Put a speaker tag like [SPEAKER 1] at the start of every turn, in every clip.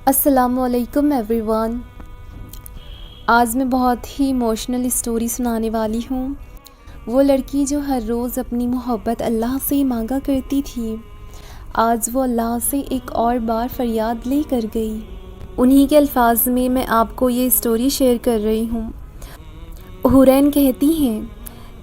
[SPEAKER 1] السلام علیکم every one. آج میں بہت ہی ایموشنل اسٹوری سنانے والی ہوں۔ وہ لڑکی جو ہر روز اپنی محبت اللہ سے مانگا کرتی تھی، آج وہ اللہ سے ایک اور بار فریاد لے کر گئی۔ انہی کے الفاظ میں میں آپ کو یہ اسٹوری شیئر کر رہی ہوں۔ حورین کہتی ہیں،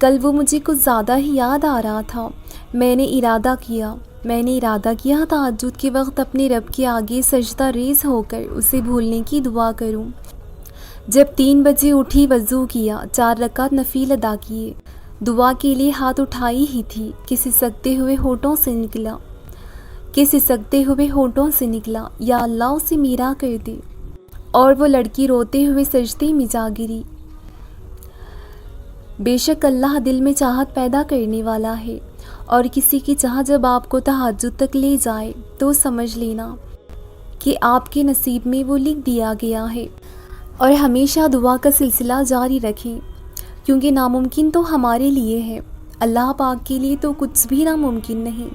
[SPEAKER 1] کل وہ مجھے کچھ زیادہ ہی یاد آ رہا تھا۔ میں نے ارادہ کیا تہجد کے وقت اپنے رب کے آگے سجدہ ریز ہو کر اسے بھولنے کی دعا کروں۔ جب 3 بجے اٹھی، وضو کیا، 4 رکعت نفل ادا کیے، دعا کے لیے ہاتھ اٹھائی ہی تھی کہ سسکتے ہوئے ہونٹوں سے نکلا، یا اللہ اسے میرا کر دے۔ اور وہ لڑکی روتے ہوئے سجدے میں جا گری۔ بے شک اللہ دل میں چاہت پیدا کرنے والا ہے، اور کسی کی چاہ جب آپ کو تہجد تک لے جائے تو سمجھ لینا کہ آپ کے نصیب میں وہ لکھ دیا گیا ہے۔ اور ہمیشہ دعا کا سلسلہ جاری رکھیں، کیونکہ ناممکن تو ہمارے لیے ہے، اللہ پاک کے لیے تو کچھ بھی ناممکن نہیں۔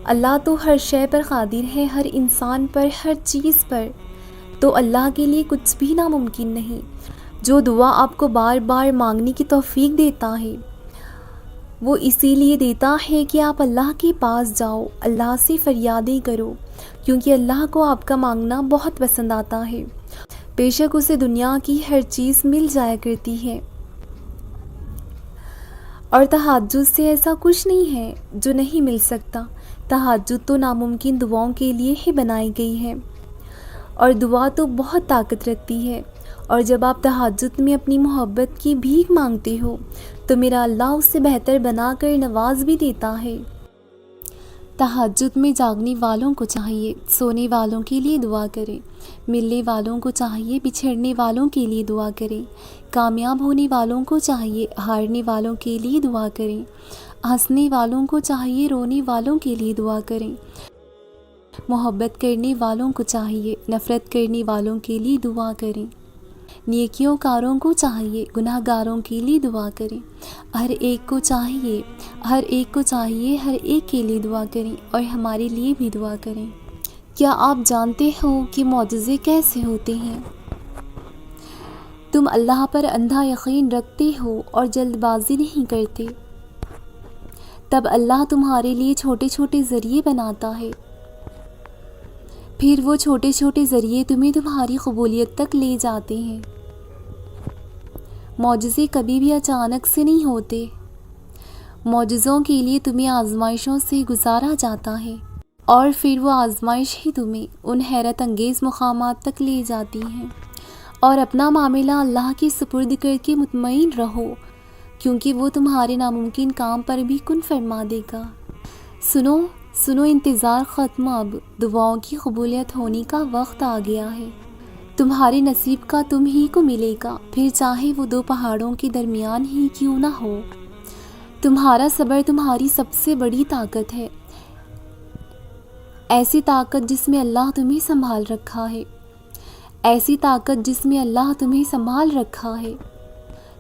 [SPEAKER 1] اللہ تو ہر شے پر قادر ہے، ہر انسان پر، ہر چیز پر، تو اللہ کے لیے کچھ بھی ناممکن نہیں۔ جو دعا آپ کو بار بار مانگنے کی توفیق دیتا ہے، وہ اسی لیے دیتا ہے کہ آپ اللہ کے پاس جاؤ، اللہ سے فریادیں کرو، کیونکہ اللہ کو آپ کا مانگنا بہت پسند آتا ہے۔ بے شک اسے دنیا کی ہر چیز مل جایا کرتی ہے، اور تہجد سے ایسا کچھ نہیں ہے جو نہیں مل سکتا۔ تہجد تو ناممکن دعاؤں کے لیے ہی بنائی گئی ہے، اور دعا تو بہت طاقت رکھتی ہے۔ اور جب آپ تہجد میں اپنی محبت کی بھیک مانگتے ہو تو میرا اللہ اس سے بہتر بنا کر نواز بھی دیتا ہے۔ تہجد میں جاگنے والوں کو چاہیے سونے والوں کے لیے دعا کریں، ملنے والوں کو چاہیے بچھڑنے والوں کے لیے دعا کریں، کامیاب ہونے والوں کو چاہیے ہارنے والوں کے لیے دعا کریں، ہنسنے والوں کو چاہیے رونے والوں کے لیے دعا کریں، محبت کرنے والوں کو چاہیے نفرت کرنے والوں کے لیے دعا کریں، نیکیوں کاروں کو چاہیے گناہ گاروں کے لیے دعا کریں، ہر ایک کو چاہیے ہر ایک کے لیے دعا کریں، اور ہمارے لیے بھی دعا کریں۔ کیا آپ جانتے ہو کہ معجزے کیسے ہوتے ہیں؟ تم اللہ پر اندھا یقین رکھتے ہو اور جلد بازی نہیں کرتے، تب اللہ تمہارے لیے چھوٹے چھوٹے ذریعے بناتا ہے، پھر وہ چھوٹے چھوٹے ذریعے تمہیں تمہاری قبولیت تک لے جاتے ہیں۔ معجزے کبھی بھی اچانک سے نہیں ہوتے، معجزوں کے لیے تمہیں آزمائشوں سے گزارا جاتا ہے، اور پھر وہ آزمائش ہی تمہیں ان حیرت انگیز مقامات تک لے جاتی ہیں۔ اور اپنا معاملہ اللہ کے سپرد کر کے مطمئن رہو، کیونکہ وہ تمہارے ناممکن کام پر بھی کن فرما دے گا۔ سنو انتظار ختم، اب دعاؤں کی قبولیت ہونے کا وقت آ گیا ہے۔ تمہارے نصیب کا تم ہی کو ملے گا، پھر چاہے وہ 2 پہاڑوں کے درمیان ہی کیوں نہ ہو۔ تمہارا صبر تمہاری سب سے بڑی طاقت ہے، ایسی طاقت جس میں اللہ تمہیں سنبھال رکھا ہے،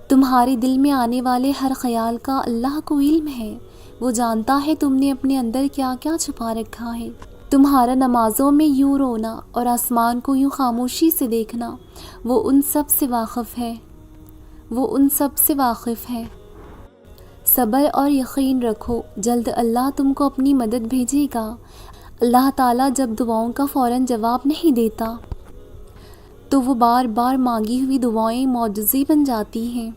[SPEAKER 1] تمہارے دل میں آنے والے ہر خیال کا اللہ کو علم ہے، وہ جانتا ہے تم نے اپنے اندر کیا کیا چھپا رکھا ہے۔ تمہارا نمازوں میں یوں رونا اور آسمان کو یوں خاموشی سے دیکھنا، وہ ان سب سے واقف ہے۔ صبر اور یقین رکھو، جلد اللہ تم کو اپنی مدد بھیجے گا۔ اللہ تعالیٰ جب دعاؤں کا فوراً جواب نہیں دیتا تو وہ بار بار مانگی ہوئی دعائیں معجزے بن جاتی ہیں۔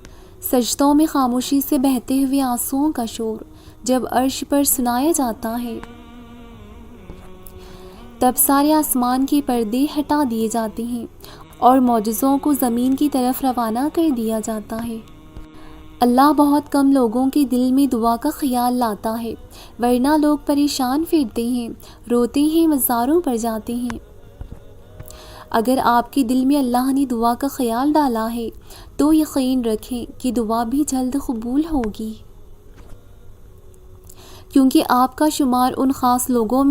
[SPEAKER 1] سجدوں میں خاموشی سے بہتے ہوئے آنسوؤں کا شور جب عرش پر سنایا جاتا ہے، تب سارے آسمان کے پردے ہٹا دیے جاتے ہیں اور معجزوں کو زمین کی طرف روانہ کر دیا جاتا ہے۔ اللہ بہت کم لوگوں کے دل میں دعا کا خیال لاتا ہے، ورنہ لوگ پریشان پھرتے ہیں، روتے ہیں، مزاروں پر جاتے ہیں۔ اگر آپ کے دل میں اللہ نے دعا کا خیال ڈالا ہے تو یقین رکھیں کہ دعا بھی جلد قبول ہوگی، کیونکہ آپ کا شمار ان خاص لوگوں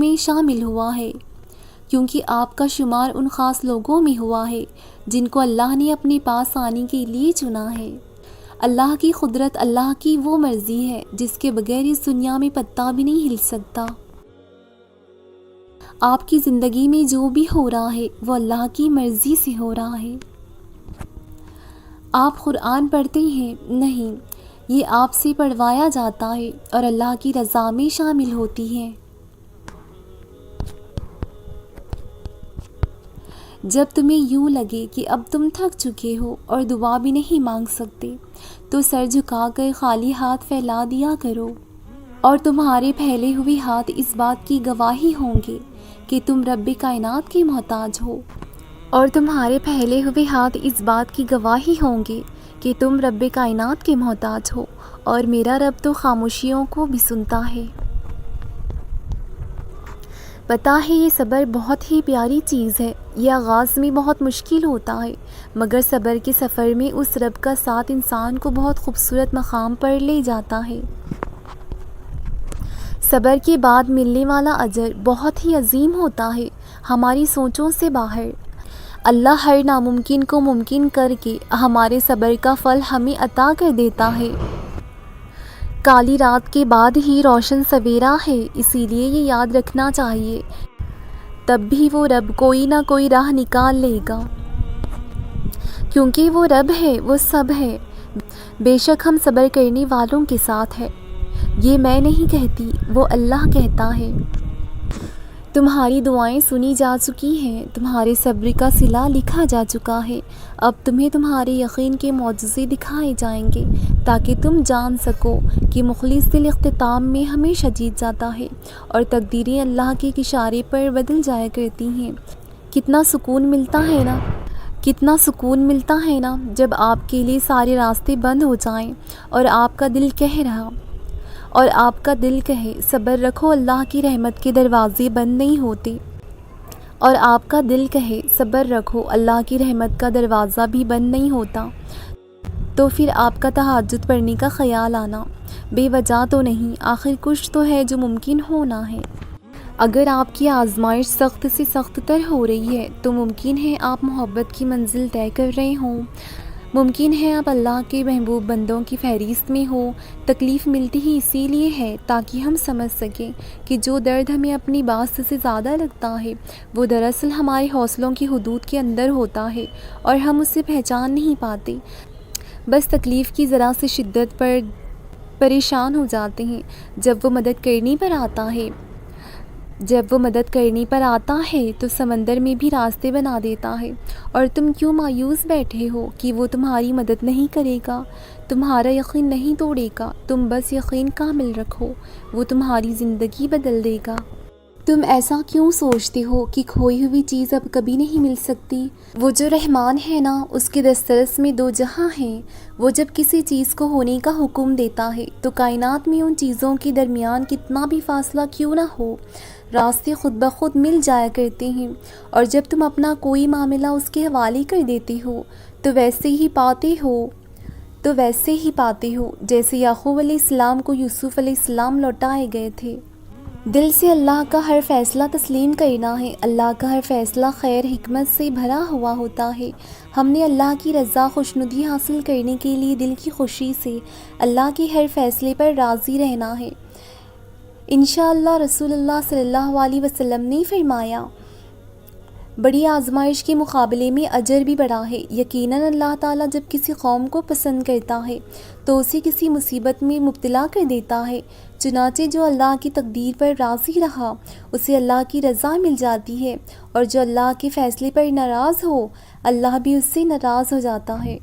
[SPEAKER 1] میں ہوا ہے جن کو اللہ نے اپنے پاس آنے کے لیے چنا ہے۔ اللہ کی قدرت، اللہ کی وہ مرضی ہے جس کے بغیر اس دنیا میں پتا بھی نہیں ہل سکتا۔ آپ کی زندگی میں جو بھی ہو رہا ہے وہ اللہ کی مرضی سے ہو رہا ہے۔ آپ قرآن پڑھتے ہیں؟ نہیں، یہ آپ سے پڑھوایا جاتا ہے اور اللہ کی رضا میں شامل ہوتی ہے۔ جب تمہیں یوں لگے کہ اب تم تھک چکے ہو اور دعا بھی نہیں مانگ سکتے تو سر جھکا کر خالی ہاتھ پھیلا دیا کرو، اور تمہارے پھیلے ہوئے ہاتھ اس بات کی گواہی ہوں گے کہ تم رب کائنات کے محتاج ہو، اور تمہارے پھیلے ہوئے ہاتھ اس بات کی گواہی ہوں گے کہ تم رب کائنات کے محتاج ہو، اور میرا رب تو خاموشیوں کو بھی سنتا ہے۔ پتہ ہے یہ صبر بہت ہی پیاری چیز ہے، یہ آغاز میں بہت مشکل ہوتا ہے، مگر صبر کے سفر میں اس رب کا ساتھ انسان کو بہت خوبصورت مقام پر لے جاتا ہے۔ صبر کے بعد ملنے والا اجر بہت ہی عظیم ہوتا ہے، ہماری سوچوں سے باہر۔ اللہ ہر ناممکن کو ممکن کر کے ہمارے صبر کا پھل ہمیں عطا کر دیتا ہے۔ کالی رات کے بعد ہی روشن سویرا ہے، اسی لیے یہ یاد رکھنا چاہیے، تب بھی وہ رب کوئی نہ کوئی راہ نکال لے گا، کیونکہ وہ رب ہے، وہ سب ہے۔ بے شک ہم صبر کرنے والوں کے ساتھ ہیں، یہ میں نہیں کہتی، وہ اللہ کہتا ہے۔ تمہاری دعائیں سنی جا چکی ہیں، تمہارے صبر کا صلہ لکھا جا چکا ہے، اب تمہیں تمہارے یقین کے معجزے دکھائے جائیں گے تاکہ تم جان سکو کہ مخلص دل اختتام میں ہمیشہ جیت جاتا ہے، اور تقدیریں اللہ کے اشارے پر بدل جایا کرتی ہیں۔ کتنا سکون ملتا ہے نا، کتنا سکون ملتا ہے نا جب آپ کے لیے سارے راستے بند ہو جائیں اور آپ کا دل کہے صبر رکھو، اللہ کی رحمت کے دروازے بند نہیں ہوتے، اور آپ کا دل کہے صبر رکھو، اللہ کی رحمت کا دروازہ بھی بند نہیں ہوتا، تو پھر آپ کا تہجد پڑھنے کا خیال آنا بے وجہ تو نہیں، آخر کچھ تو ہے جو ممکن ہونا ہے۔ اگر آپ کی آزمائش سخت سے سخت تر ہو رہی ہے تو ممکن ہے آپ محبت کی منزل طے کر رہے ہوں، ممکن ہے آپ اللہ کے محبوب بندوں کی فہرست میں ہو۔ تکلیف ملتی ہی اسی لیے ہے تاکہ ہم سمجھ سکیں کہ جو درد ہمیں اپنی بات سے زیادہ لگتا ہے وہ دراصل ہمارے حوصلوں کی حدود کے اندر ہوتا ہے اور ہم اسے پہچان نہیں پاتے، بس تکلیف کی ذرا سی شدت پر پریشان ہو جاتے ہیں۔ جب وہ مدد کرنے پر آتا ہے تو سمندر میں بھی راستے بنا دیتا ہے، اور تم کیوں مایوس بیٹھے ہو کہ وہ تمہاری مدد نہیں کرے گا، تمہارا یقین نہیں توڑے گا، تم بس یقین کامل رکھو، وہ تمہاری زندگی بدل دے گا۔ تم ایسا کیوں سوچتے ہو کہ کھوئی ہوئی چیز اب کبھی نہیں مل سکتی؟ وہ جو رحمان ہے نا، اس کے دسترس میں دو جہاں ہیں، وہ جب کسی چیز کو ہونے کا حکم دیتا ہے تو کائنات میں ان چیزوں کے درمیان کتنا بھی فاصلہ کیوں نہ ہو، راستے خود بخود مل جایا کرتے ہیں، اور جب تم اپنا کوئی معاملہ اس کے حوالے کر دیتے ہو تو ویسے ہی پاتے ہو جیسے یعقوب علیہ السلام کو یوسف علیہ السلام لوٹائے گئے تھے۔ دل سے اللہ کا ہر فیصلہ تسلیم کرنا ہے، اللہ کا ہر فیصلہ خیر حکمت سے بھرا ہوا ہوتا ہے۔ ہم نے اللہ کی رضا خوشنودی حاصل کرنے کے لیے دل کی خوشی سے اللہ کے ہر فیصلے پر راضی رہنا ہے۔ انشاءاللہ رسول اللہ صلی اللہ علیہ وسلم نے فرمایا، بڑی آزمائش کے مقابلے میں اجر بھی بڑا ہے۔ یقیناً اللہ تعالیٰ جب کسی قوم کو پسند کرتا ہے تو اسے کسی مصیبت میں مبتلا کر دیتا ہے، چنانچہ جو اللہ کی تقدیر پر راضی رہا اسے اللہ کی رضا مل جاتی ہے، اور جو اللہ کے فیصلے پر ناراض ہو اللہ بھی اس سے ناراض ہو جاتا ہے۔